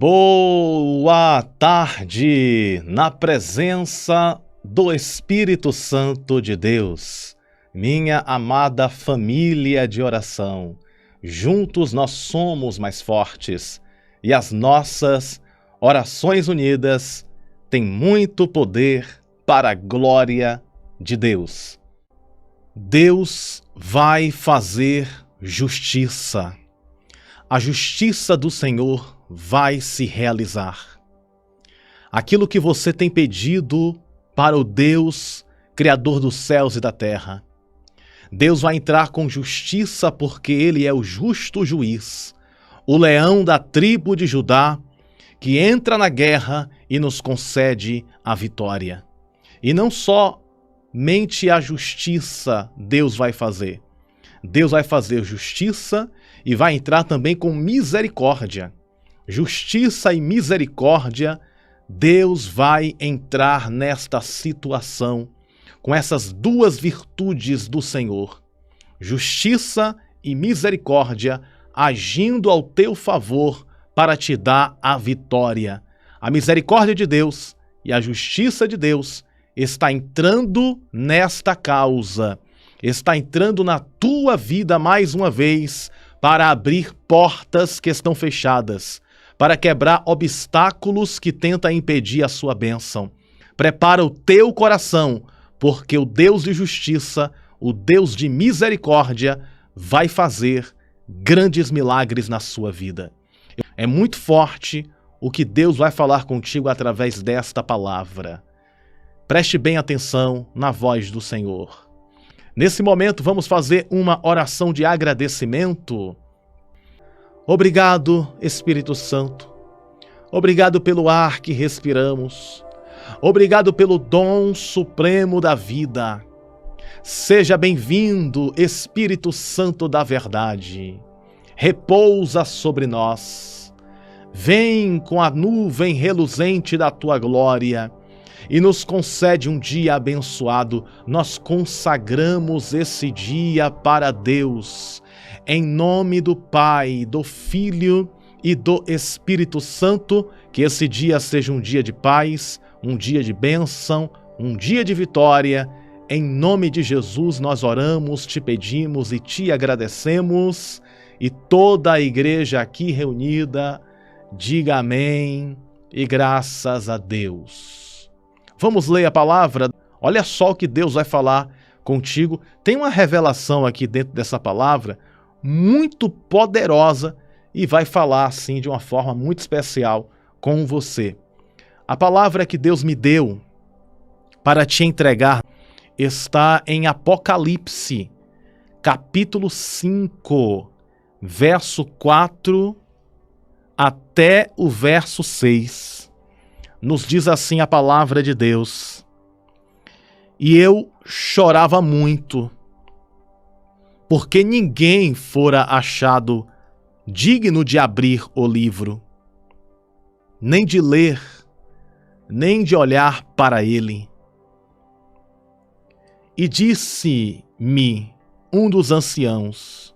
Boa tarde, na presença do Espírito Santo de Deus, minha amada família de oração. Juntos nós somos mais fortes e as nossas orações unidas têm muito poder para a glória de Deus. Deus vai fazer justiça. A justiça do Senhor vai se realizar. Aquilo que você tem pedido para o Deus, Criador dos céus e da terra, Deus vai entrar com justiça porque Ele é o justo juiz, o leão da tribo de Judá, que entra na guerra e nos concede a vitória. E não somente a justiça Deus vai fazer justiça e vai entrar também com misericórdia. Justiça e misericórdia, Deus vai entrar nesta situação com essas duas virtudes do Senhor. Justiça e misericórdia agindo ao teu favor para te dar a vitória. A misericórdia de Deus e a justiça de Deus está entrando nesta causa, está entrando na tua vida mais uma vez para abrir portas que estão fechadas, para quebrar obstáculos que tentam impedir a sua bênção. Prepara o teu coração, porque o Deus de justiça, o Deus de misericórdia, vai fazer grandes milagres na sua vida. É muito forte o que Deus vai falar contigo através desta palavra. Preste bem atenção na voz do Senhor. Nesse momento, vamos fazer uma oração de agradecimento. Obrigado, Espírito Santo. Obrigado pelo ar que respiramos. Obrigado pelo dom supremo da vida. Seja bem-vindo, Espírito Santo da verdade. Repousa sobre nós. Vem com a nuvem reluzente da tua glória e nos concede um dia abençoado. Nós consagramos esse dia para Deus. Em nome do Pai, do Filho e do Espírito Santo, que esse dia seja um dia de paz, um dia de bênção, um dia de vitória. Em nome de Jesus nós oramos, te pedimos e te agradecemos. E toda a igreja aqui reunida, diga amém e graças a Deus. Vamos ler a palavra? Olha só o que Deus vai falar contigo. Tem uma revelação aqui dentro dessa palavra muito poderosa e vai falar assim de uma forma muito especial com você. A palavra que Deus me deu para te entregar está em Apocalipse, capítulo 5, verso 4 até o verso 6. Nos diz assim a palavra de Deus: E eu chorava muito, porque ninguém fora achado digno de abrir o livro, nem de ler, nem de olhar para ele. E disse-me um dos anciãos: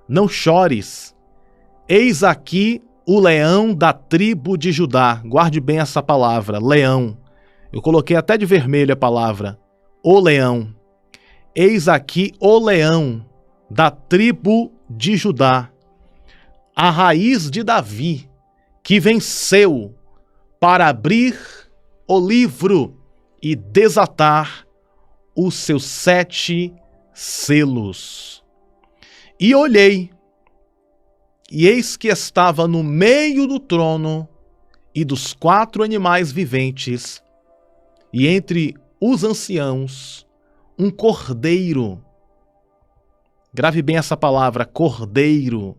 Não chores, eis aqui o leão da tribo de Judá. Guarde bem essa palavra, leão. Eu coloquei até de vermelho a palavra, o leão. Eis aqui o leão da tribo de Judá, a raiz de Davi, que venceu para abrir o livro e desatar os seus 7 selos. E olhei, e eis que estava no meio do trono e dos 4 animais viventes, e entre os anciãos, um cordeiro. Grave bem essa palavra, cordeiro.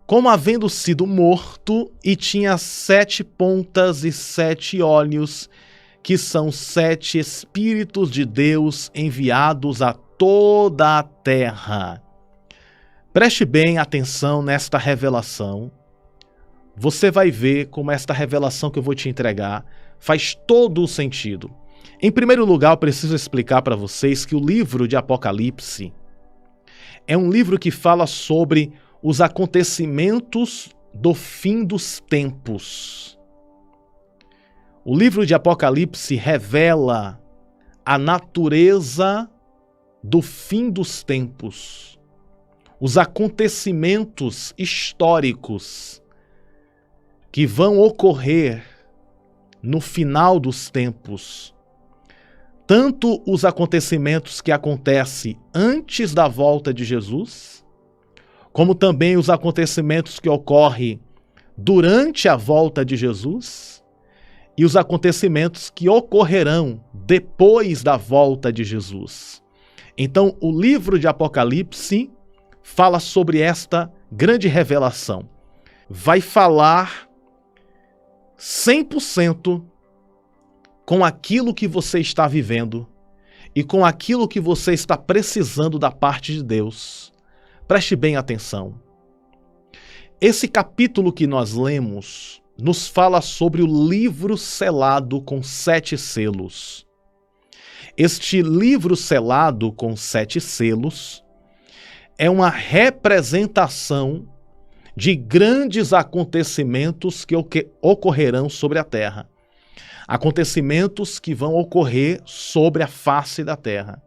Como havendo sido morto, e tinha 7 pontas e 7 olhos, que são 7 Espíritos de Deus enviados a toda a terra. Preste bem atenção nesta revelação. Você vai ver como esta revelação que eu vou te entregar faz todo o sentido. Em primeiro lugar, eu preciso explicar para vocês que o livro de Apocalipse é um livro que fala sobre os acontecimentos do fim dos tempos. O livro de Apocalipse revela a natureza do fim dos tempos, os acontecimentos históricos que vão ocorrer no final dos tempos. Tanto os acontecimentos que acontecem antes da volta de Jesus, como também os acontecimentos que ocorrem durante a volta de Jesus e os acontecimentos que ocorrerão depois da volta de Jesus. Então, o livro de Apocalipse fala sobre esta grande revelação. Vai falar 100% com aquilo que você está vivendo e com aquilo que você está precisando da parte de Deus. Preste bem atenção. Esse capítulo que nós lemos nos fala sobre o livro selado com 7 selos. Este livro selado com 7 selos é uma representação de grandes acontecimentos que ocorrerão sobre a terra. Acontecimentos que vão ocorrer sobre a face da terra.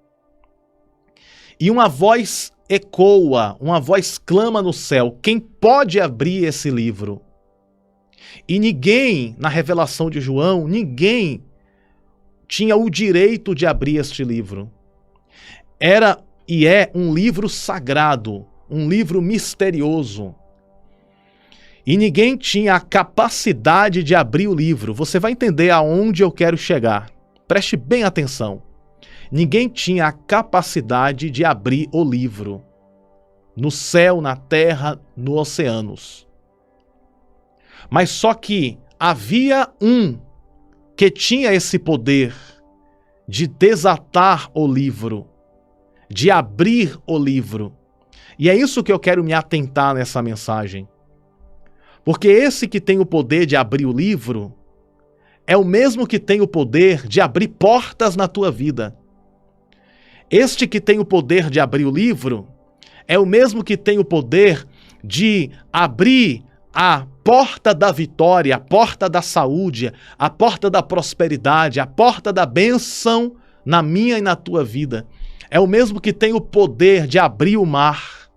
E uma voz ecoa, uma voz clama no céu: quem pode abrir esse livro? E ninguém, na revelação de João, ninguém tinha o direito de abrir este livro. Era e é um livro sagrado, um livro misterioso. E ninguém tinha a capacidade de abrir o livro. Você vai entender aonde eu quero chegar. Preste bem atenção. Ninguém tinha a capacidade de abrir o livro. No céu, na terra, nos oceanos. Mas só que havia um que tinha esse poder de desatar o livro, de abrir o livro. E é isso que eu quero me atentar nessa mensagem. Porque esse que tem o poder de abrir o livro é o mesmo que tem o poder de abrir portas na tua vida. Este que tem o poder de abrir o livro é o mesmo que tem o poder de abrir a porta da vitória, a porta da saúde, a porta da prosperidade, a porta da bênção na minha e na tua vida. É o mesmo que tem o poder de abrir o mar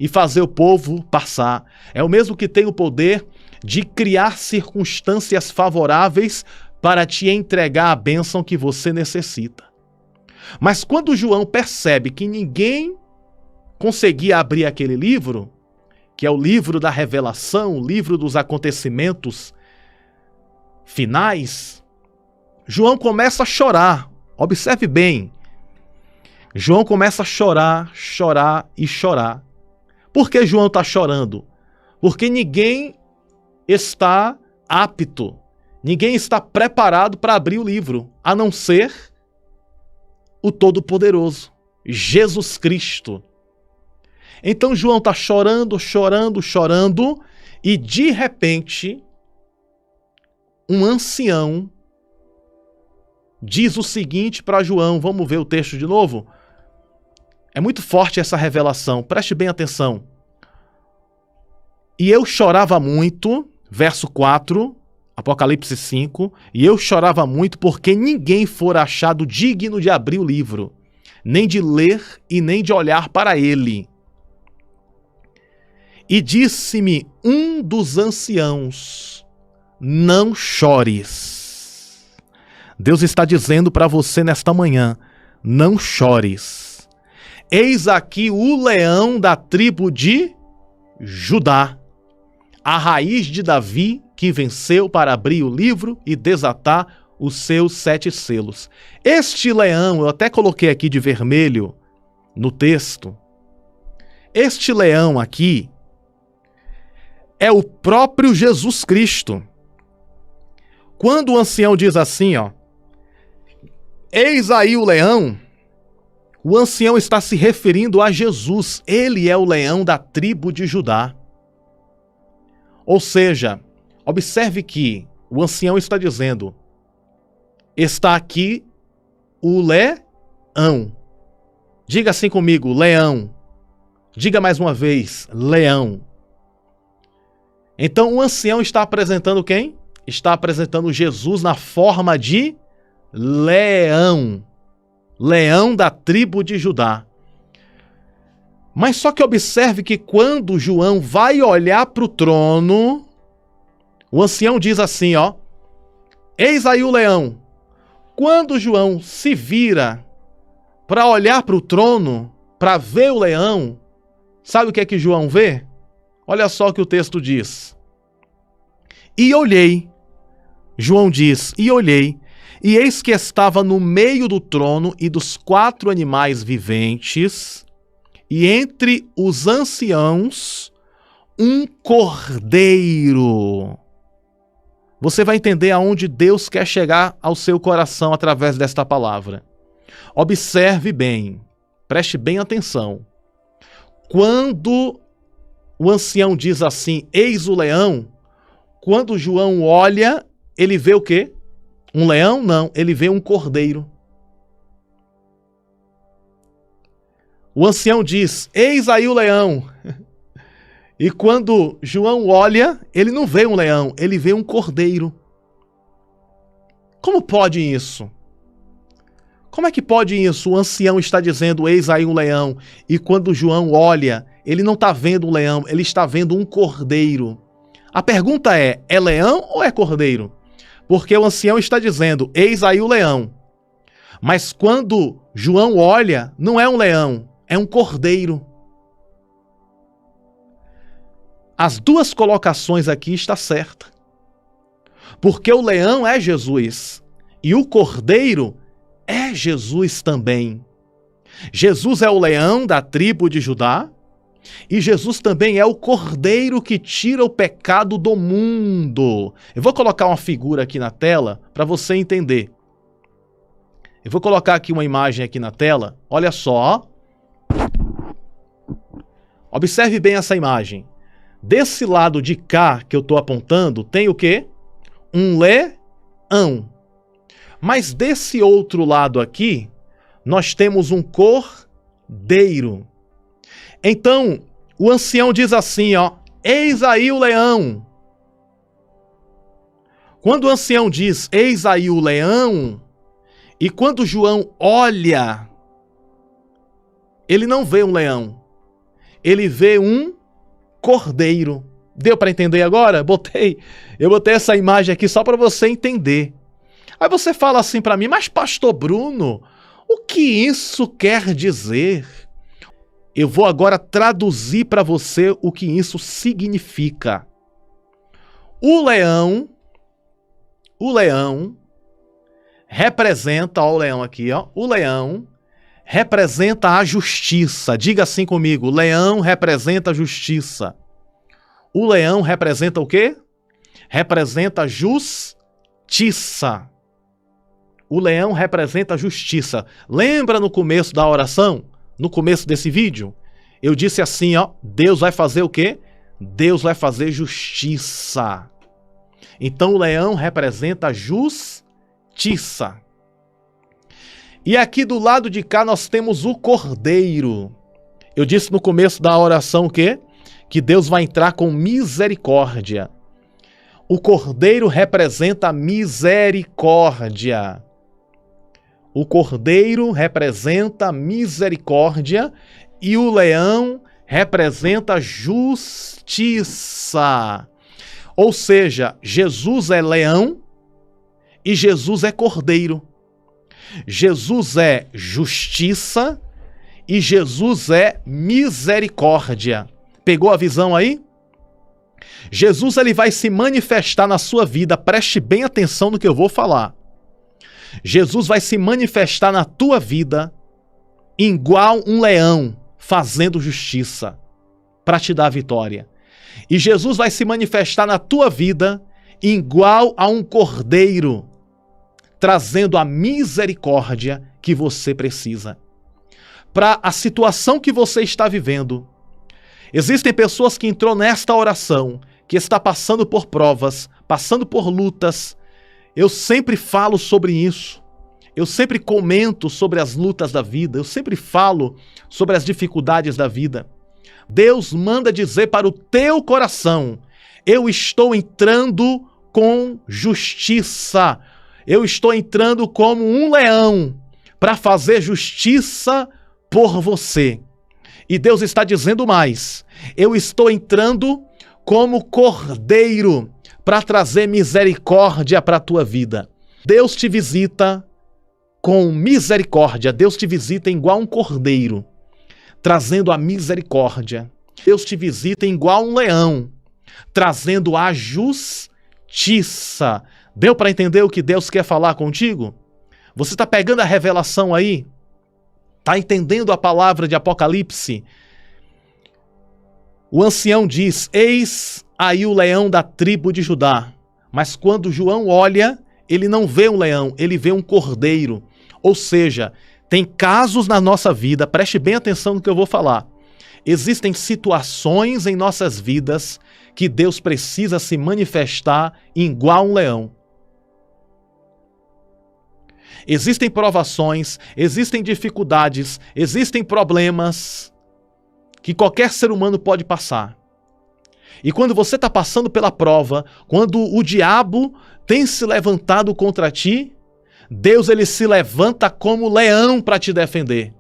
e fazer o povo passar. É o mesmo que tem o poder de criar circunstâncias favoráveis para te entregar a bênção que você necessita. Mas quando João percebe que ninguém conseguia abrir aquele livro, que é o livro da revelação, o livro dos acontecimentos finais, João começa a chorar. Observe bem. João começa a chorar, chorar e chorar. Por que João está chorando? Porque ninguém está apto, ninguém está preparado para abrir o livro, a não ser o Todo-Poderoso, Jesus Cristo. Então João está chorando, chorando, chorando, e de repente, um ancião diz o seguinte para João. Vamos ver o texto de novo? É muito forte essa revelação, preste bem atenção. E eu chorava muito, verso 4, Apocalipse 5, e eu chorava muito porque ninguém fora achado digno de abrir o livro, nem de ler e nem de olhar para ele. E disse-me um dos anciãos: não chores. Deus está dizendo para você nesta manhã: não chores. Eis aqui o leão da tribo de Judá, a raiz de Davi, que venceu para abrir o livro e desatar os seus 7 selos. Este leão, eu até coloquei aqui de vermelho no texto, este leão aqui é o próprio Jesus Cristo. Quando o ancião diz assim, ó, eis aí o leão, o ancião está se referindo a Jesus. Ele é o leão da tribo de Judá. Ou seja, observe que o ancião está dizendo: está aqui o leão. Diga assim comigo: leão. Diga mais uma vez, leão. Então o ancião está apresentando quem? Está apresentando Jesus na forma de leão. Leão da tribo de Judá. Mas só que observe que quando João vai olhar para o trono, o ancião diz assim, ó, eis aí o leão. Quando João se vira para olhar para o trono, para ver o leão, sabe o que é que João vê? Olha só o que o texto diz. E olhei, João diz, e olhei, e eis que estava no meio do trono e dos 4 animais viventes, e entre os anciãos, um cordeiro. Você vai entender aonde Deus quer chegar ao seu coração através desta palavra. Observe bem, preste bem atenção. Quando o ancião diz assim, eis o leão, quando João olha, ele vê o quê? Um leão? Não, ele vê um cordeiro. O ancião diz, eis aí o leão. E quando João olha, ele não vê um leão, ele vê um cordeiro. Como pode isso? Como é que pode isso? O ancião está dizendo, eis aí um leão. E quando João olha, ele não está vendo um leão, ele está vendo um cordeiro. A pergunta é leão ou é cordeiro? Porque o ancião está dizendo, eis aí o leão. Mas quando João olha, não é um leão, é um cordeiro. As duas colocações aqui estão certas. Porque o leão é Jesus e o cordeiro é Jesus também. Jesus é o leão da tribo de Judá e Jesus também é o cordeiro que tira o pecado do mundo. Eu vou colocar uma figura aqui na tela para você entender. Eu vou colocar aqui uma imagem aqui na tela. Olha só. Observe bem essa imagem. Desse lado de cá que eu estou apontando, tem o quê? Um leão. Mas desse outro lado aqui, nós temos um cordeiro. Então, o ancião diz assim, ó, eis aí o leão. Quando o ancião diz, eis aí o leão, e quando João olha, ele não vê um leão, ele vê um cordeiro. Deu para entender agora? Eu botei essa imagem aqui só para você entender. Aí você fala assim para mim, mas pastor Bruno, o que isso quer dizer? Eu vou agora traduzir para você o que isso significa. O leão representa, ó, o leão aqui, ó, o leão representa a justiça. Diga assim comigo, leão representa a justiça. O leão representa o quê? Representa justiça. O leão representa a justiça. Lembra no começo da oração? No começo desse vídeo? Eu disse assim, ó, Deus vai fazer o quê? Deus vai fazer justiça. Então o leão representa a justiça. E aqui do lado de cá nós temos o cordeiro. Eu disse no começo da oração o quê? Que Deus vai entrar com misericórdia. O cordeiro representa a misericórdia. O cordeiro representa a misericórdia e o leão representa a justiça. Ou seja, Jesus é leão e Jesus é cordeiro. Jesus é justiça e Jesus é misericórdia. Pegou a visão aí? Jesus ele vai se manifestar na sua vida, preste bem atenção no que eu vou falar. Jesus vai se manifestar na tua vida igual um leão fazendo justiça para te dar a vitória. E Jesus vai se manifestar na tua vida igual a um cordeiro trazendo a misericórdia que você precisa. Para a situação que você está vivendo. Existem pessoas que entrou nesta oração, que está passando por provas, passando por lutas. Eu sempre falo sobre isso. Eu sempre comento sobre as lutas da vida. Eu sempre falo sobre as dificuldades da vida. Deus manda dizer para o teu coração: eu estou entrando com justiça. Eu estou entrando como um leão para fazer justiça por você. E Deus está dizendo mais: eu estou entrando como cordeiro para trazer misericórdia para a tua vida. Deus te visita com misericórdia. Deus te visita igual um cordeiro, trazendo a misericórdia. Deus te visita igual um leão, trazendo a justiça. Deu para entender o que Deus quer falar contigo? Você está pegando a revelação aí? Está entendendo a palavra de Apocalipse? O ancião diz: eis aí o leão da tribo de Judá. Mas quando João olha, ele não vê um leão, ele vê um cordeiro. Ou seja, tem casos na nossa vida, preste bem atenção no que eu vou falar. Existem situações em nossas vidas que Deus precisa se manifestar igual um leão. Existem provações, existem dificuldades, existem problemas que qualquer ser humano pode passar. E quando você está passando pela prova, quando o diabo tem se levantado contra ti, Deus ele se levanta como leão para te defender.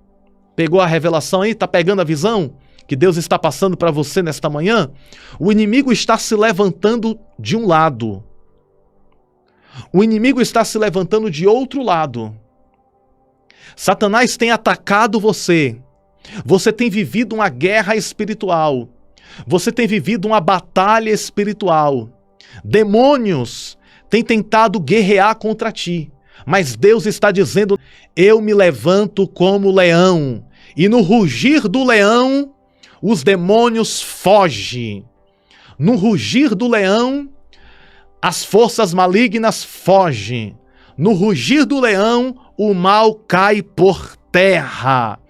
Pegou a revelação aí? Está pegando a visão que Deus está passando para você nesta manhã? O inimigo está se levantando de um lado. O inimigo está se levantando de outro lado. Satanás tem atacado você. Você tem vivido uma guerra espiritual. Você tem vivido uma batalha espiritual. Demônios têm tentado guerrear contra ti. Mas Deus está dizendo: eu me levanto como leão. E no rugir do leão, os demônios fogem. No rugir do leão, as forças malignas fogem. No rugir do leão, o mal cai por terra.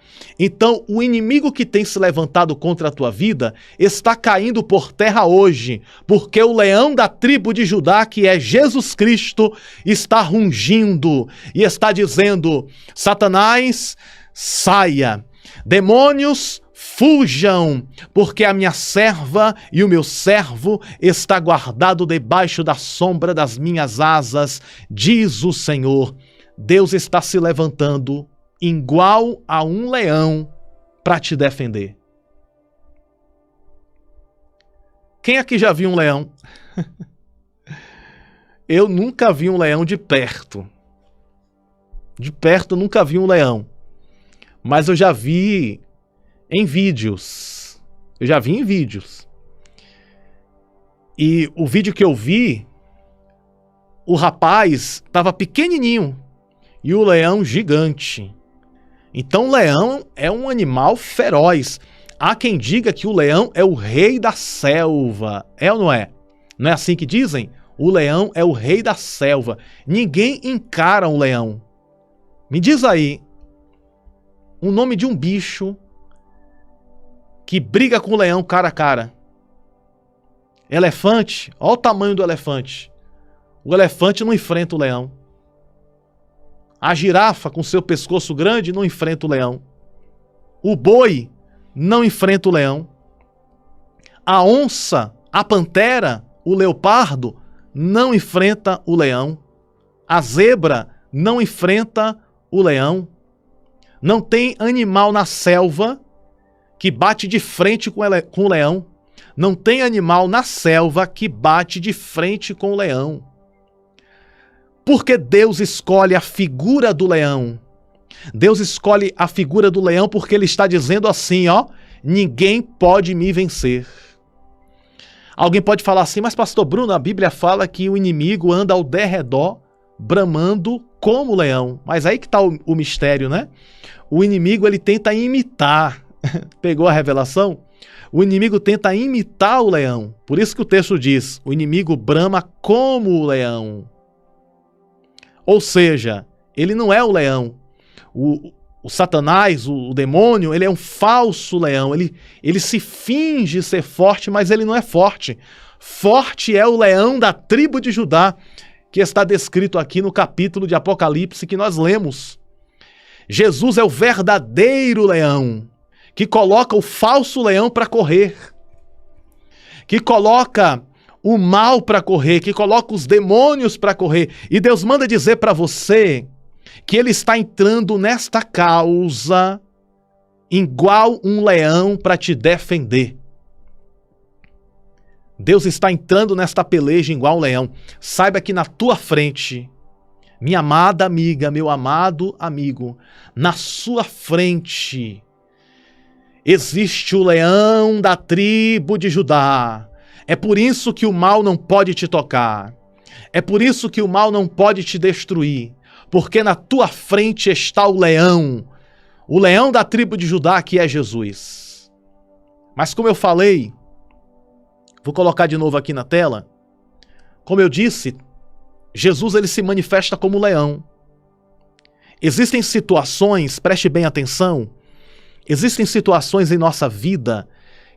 Então, o inimigo que tem se levantado contra a tua vida está caindo por terra hoje, porque o leão da tribo de Judá, que é Jesus Cristo, está rungindo e está dizendo: Satanás, saia. Demônios, fujam, porque a minha serva e o meu servo está guardado debaixo da sombra das minhas asas, diz o Senhor. Deus está se levantando igual a um leão para te defender. Quem aqui já viu um leão? Eu nunca vi um leão de perto. De perto eu nunca vi um leão. Mas eu já vi em vídeos. Eu já vi em vídeos. E o vídeo que eu vi, o rapaz estava pequenininho e o leão gigante. Então o leão é um animal feroz. Há quem diga que o leão é o rei da selva. É ou não é? Não é assim que dizem? O leão é o rei da selva. Ninguém encara um leão. Me diz aí o nome de um bicho que briga com o leão cara a cara. Elefante. Olha o tamanho do elefante. O elefante não enfrenta o leão. A girafa, com seu pescoço grande, não enfrenta o leão. O boi não enfrenta o leão. A onça, a pantera, o leopardo não enfrenta o leão. A zebra não enfrenta o leão. Não tem animal na selva que bate de frente com o leão. Não tem animal na selva que bate de frente com o leão. Porque Deus escolhe a figura do leão. Deus escolhe a figura do leão porque ele está dizendo assim, ó: ninguém pode me vencer. Alguém pode falar assim: mas pastor Bruno, a Bíblia fala que o inimigo anda ao derredor, bramando como leão. Mas aí que está o mistério, né? O inimigo ele tenta imitar. Pegou a revelação? O inimigo tenta imitar o leão. Por isso que o texto diz: o inimigo brama como o leão. Ou seja, ele não é o leão. O Satanás, o demônio, ele é um falso leão. Ele se finge ser forte, mas ele não é forte. Forte é o leão da tribo de Judá, que está descrito aqui no capítulo de Apocalipse que nós lemos. Jesus é o verdadeiro leão, que coloca o falso leão para correr, que coloca o mal para correr, que coloca os demônios para correr. E Deus manda dizer para você que Ele está entrando nesta causa igual um leão para te defender. Deus está entrando nesta peleja igual um leão. Saiba que na tua frente, minha amada amiga, meu amado amigo, na sua frente existe o leão da tribo de Judá. É por isso que o mal não pode te tocar. É por isso que o mal não pode te destruir. Porque na tua frente está o leão da tribo de Judá, que é Jesus. Mas como eu falei, vou colocar de novo aqui na tela, como eu disse, Jesus ele se manifesta como leão. Existem situações, preste bem atenção, existem situações em nossa vida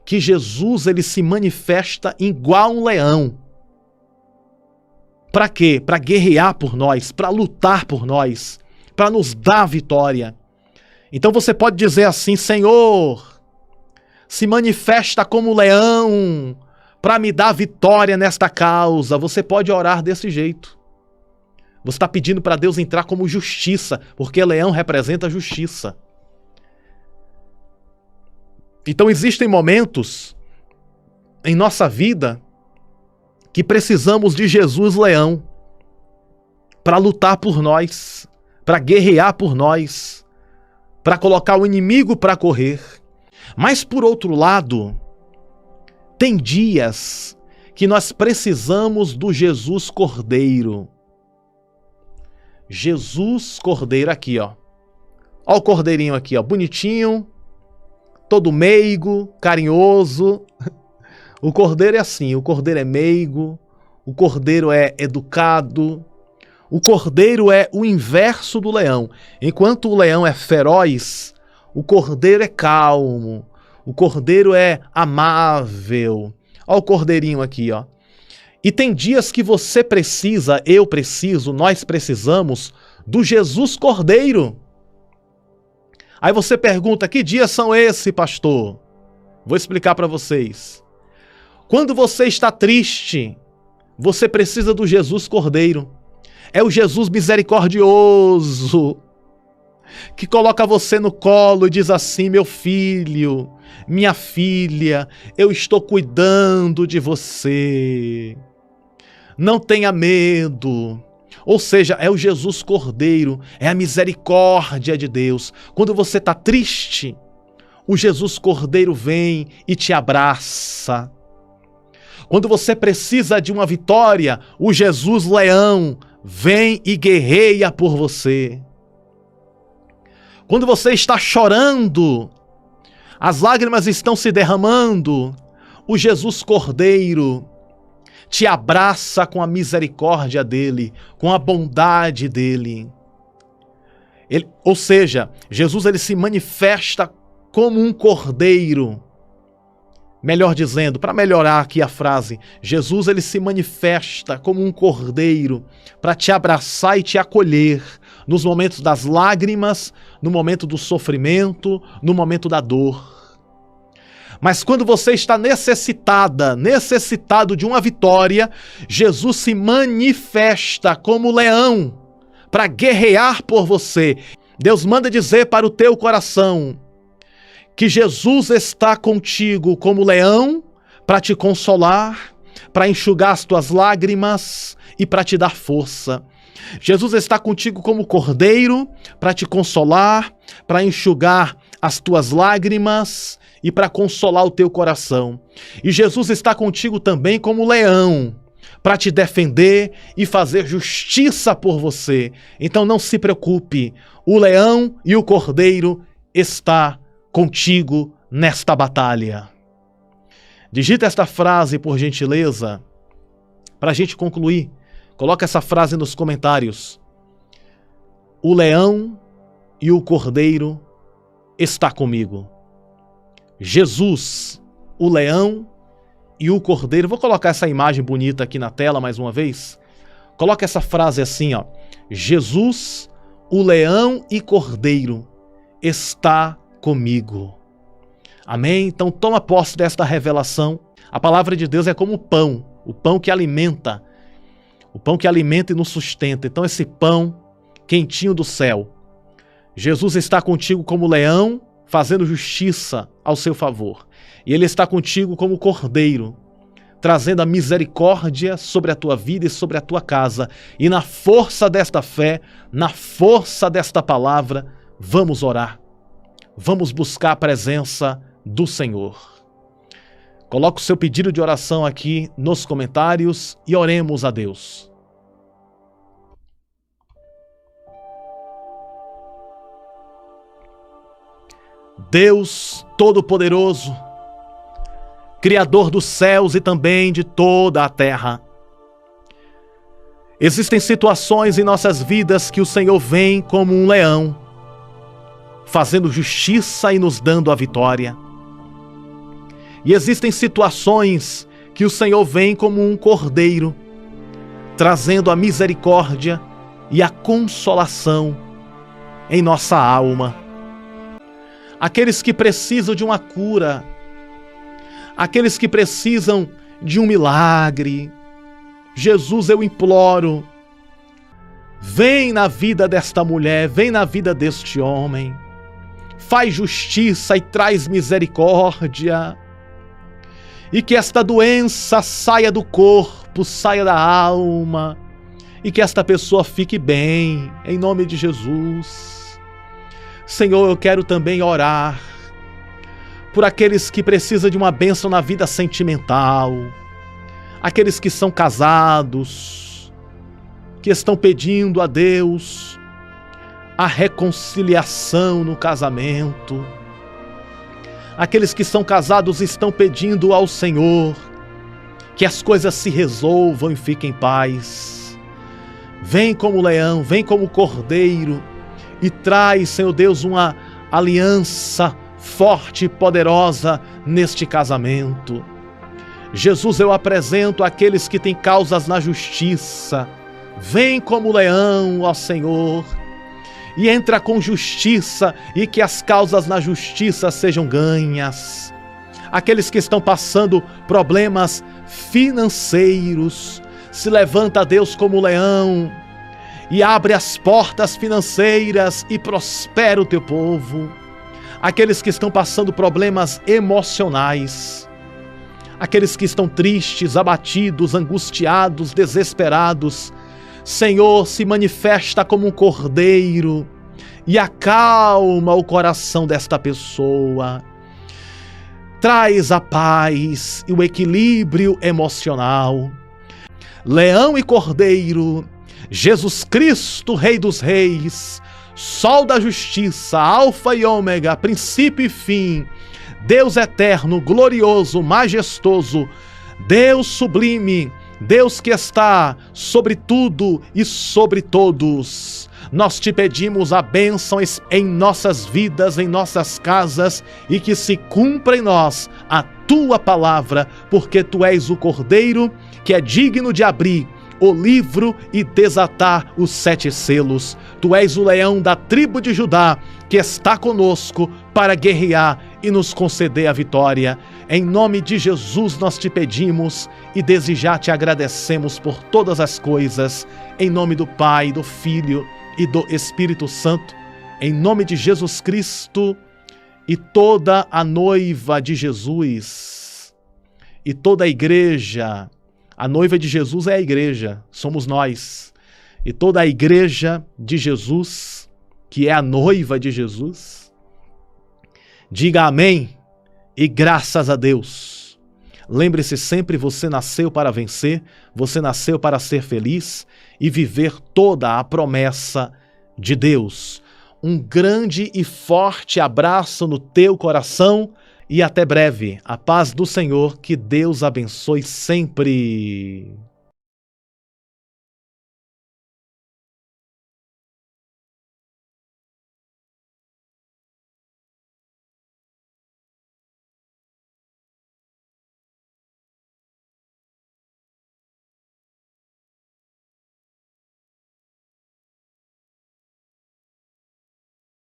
que Jesus ele se manifesta igual um leão. Para quê? Para guerrear por nós, para lutar por nós, para nos dar vitória. Então você pode dizer assim: Senhor, se manifesta como leão para me dar vitória nesta causa. Você pode orar desse jeito. Você está pedindo para Deus entrar como justiça, porque leão representa justiça. Então existem momentos em nossa vida que precisamos de Jesus leão para lutar por nós, para guerrear por nós, para colocar o inimigo para correr. Mas por outro lado, tem dias que nós precisamos do Jesus Cordeiro. Jesus Cordeiro aqui, ó. Ó o cordeirinho aqui, ó, bonitinho, todo meigo, carinhoso. O cordeiro é assim, o cordeiro é meigo, o cordeiro é educado, o cordeiro é o inverso do leão. Enquanto o leão é feroz, o cordeiro é calmo, o cordeiro é amável. Ó o cordeirinho aqui, ó. E tem dias que você precisa, eu preciso, nós precisamos do Jesus Cordeiro. Aí você pergunta: que dias são esses, pastor? Vou explicar para vocês. Quando você está triste, você precisa do Jesus Cordeiro. É o Jesus misericordioso, que coloca você no colo e diz assim: meu filho, minha filha, eu estou cuidando de você. Não tenha medo. Ou seja, é o Jesus Cordeiro, é a misericórdia de Deus. Quando você está triste, o Jesus Cordeiro vem e te abraça. Quando você precisa de uma vitória, o Jesus Leão vem e guerreia por você. Quando você está chorando, as lágrimas estão se derramando, o Jesus Cordeiro te abraça com a misericórdia dele, com a bondade dele. Ou seja, Jesus ele se manifesta como um cordeiro. Melhor dizendo, para melhorar aqui a frase, Jesus ele se manifesta como um cordeiro para te abraçar e te acolher nos momentos das lágrimas, no momento do sofrimento, no momento da dor. Mas quando você está necessitado de uma vitória, Jesus se manifesta como leão para guerrear por você. Deus manda dizer para o teu coração que Jesus está contigo como leão para te consolar, para enxugar as tuas lágrimas e para te dar força. Jesus está contigo como cordeiro para te consolar, para enxugar as tuas lágrimas e para consolar o teu coração. E Jesus está contigo também como leão, para te defender e fazer justiça por você. Então não se preocupe, o leão e o cordeiro está contigo nesta batalha. Digita esta frase, por gentileza, para a gente concluir. Coloca essa frase nos comentários. O leão e o cordeiro está comigo. Jesus, o leão e o cordeiro. Vou colocar essa imagem bonita aqui na tela mais uma vez. Coloca essa frase assim, ó. Jesus, o leão e cordeiro está comigo. Amém? Então toma posse desta revelação. A palavra de Deus é como o pão que alimenta, e nos sustenta. Então esse pão quentinho do céu, Jesus está contigo como leão, fazendo justiça ao seu favor. E Ele está contigo como cordeiro, trazendo a misericórdia sobre a tua vida e sobre a tua casa. E na força desta fé, na força desta palavra, vamos orar. Vamos buscar a presença do Senhor. Coloque o seu pedido de oração aqui nos comentários e oremos a Deus. Deus Todo-Poderoso, Criador dos céus e também de toda a terra. Existem situações em nossas vidas que o Senhor vem como um leão, fazendo justiça e nos dando a vitória. E existem situações que o Senhor vem como um cordeiro, trazendo a misericórdia e a consolação em nossa alma. Aqueles que precisam de uma cura, aqueles que precisam de um milagre, Jesus, eu imploro, vem na vida desta mulher, vem na vida deste homem, faz justiça e traz misericórdia, e que esta doença saia do corpo, saia da alma, e que esta pessoa fique bem, em nome de Jesus. Senhor, eu quero também orar por aqueles que precisam de uma bênção na vida sentimental, aqueles que são casados, que estão pedindo a Deus a reconciliação no casamento, aqueles que são casados estão pedindo ao Senhor que as coisas se resolvam e fiquem em paz. Vem como leão, vem como cordeiro, e traz, Senhor Deus, uma aliança forte e poderosa neste casamento. Jesus, eu apresento aqueles que têm causas na justiça. Vem como leão, ó Senhor, e entra com justiça e que as causas na justiça sejam ganhas. Aqueles que estão passando problemas financeiros, se levanta, Deus, como leão, e abre as portas financeiras e prospera o teu povo. Aqueles que estão passando problemas emocionais, aqueles que estão tristes, abatidos, angustiados, desesperados, Senhor, se manifesta como um cordeiro e acalma o coração desta pessoa. Traz a paz e o equilíbrio emocional. Leão e cordeiro, Jesus Cristo, Rei dos Reis, Sol da Justiça, Alfa e Ômega, princípio e fim, Deus eterno, glorioso, majestoso, Deus sublime, Deus que está sobre tudo e sobre todos. Nós te pedimos a bênção em nossas vidas, em nossas casas, e que se cumpra em nós a tua palavra, porque tu és o Cordeiro que é digno de abrir o livro e desatar os 7 selos. Tu és o leão da tribo de Judá, que está conosco para guerrear e nos conceder a vitória. Em nome de Jesus nós te pedimos e desde já te agradecemos por todas as coisas. Em nome do Pai, do Filho e do Espírito Santo. Em nome de Jesus Cristo e toda a noiva de Jesus e toda a igreja. A noiva de Jesus é a igreja, somos nós. E toda a igreja de Jesus, que é a noiva de Jesus, diga amém e graças a Deus. Lembre-se sempre, você nasceu para vencer, você nasceu para ser feliz e viver toda a promessa de Deus. Um grande e forte abraço no teu coração. E até breve. A paz do Senhor, que Deus abençoe sempre.